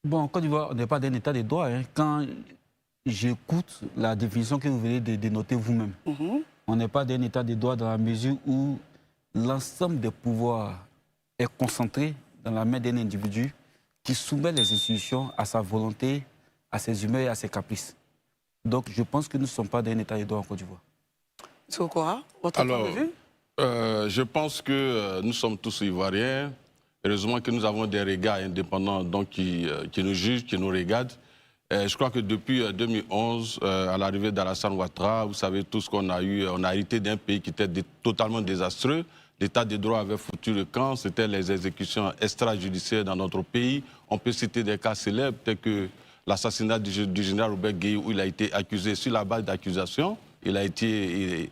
Bon, en Côte d'Ivoire, on n'est pas d'un état de droit. Hein. Quand j'écoute la définition que vous venez de dénoter vous-même, on n'est pas d'un état de droit dans la mesure où l'ensemble des pouvoirs est concentré dans la main d'un individu qui soumet les institutions à sa volonté, à ses humeurs et à ses caprices. Donc, je pense que nous ne sommes pas d'un état de droit en Côte d'Ivoire. M. Okora, votre point de vue? Je pense que nous sommes tous Ivoiriens. Heureusement que nous avons des regards indépendants donc, qui nous jugent, qui nous regardent. Je crois que depuis 2011, à l'arrivée d'Alassane Ouattara, vous savez tous qu'on a eu, on a hérité d'un pays qui était totalement désastreux. L'état de droit avait foutu le camp, c'était les exécutions extrajudiciaires dans notre pays. On peut citer des cas célèbres tels que l'assassinat du général Robert Gueye, où il a été accusé sur la base d'accusations. Il a été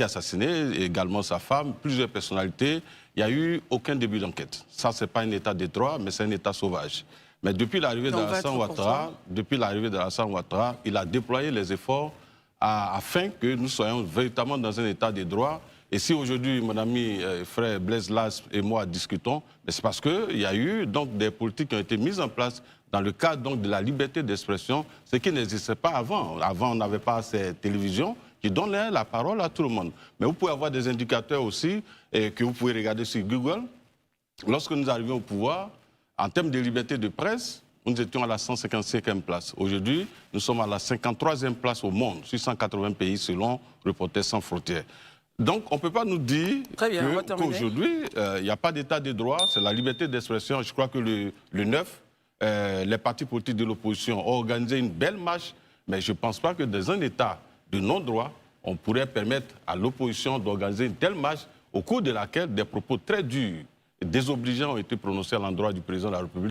assassiné, également sa femme, plusieurs personnalités. Il n'y a eu aucun début d'enquête. Ça, ce n'est pas un état de droit, mais c'est un état sauvage. Mais depuis l'arrivée d'Alassane Ouattara, il a déployé les efforts afin que nous soyons véritablement dans un état de droit. Et si aujourd'hui, mon ami frère Blaise Las et moi discutons, c'est parce qu'il y a eu donc, des politiques qui ont été mises en place dans le cadre donc, de la liberté d'expression, ce qui n'existait pas avant. Avant, on n'avait pas ces télévisions qui donnaient la parole à tout le monde. Mais vous pouvez avoir des indicateurs aussi que vous pouvez regarder sur Google. Lorsque nous arrivions au pouvoir, en termes de liberté de presse, nous étions à la 155e place. Aujourd'hui, nous sommes à la 53e place au monde, sur 180 pays selon Reporters sans frontières. Donc, on ne peut pas nous dire qu'aujourd'hui, il n'y a pas d'état de droit, c'est la liberté d'expression. Je crois que le 9, les partis politiques de l'opposition ont organisé une belle marche, mais je ne pense pas que dans un état de non-droit, on pourrait permettre à l'opposition d'organiser une telle marche au cours de laquelle des propos très durs et désobligeants ont été prononcés à l'endroit du président de la République.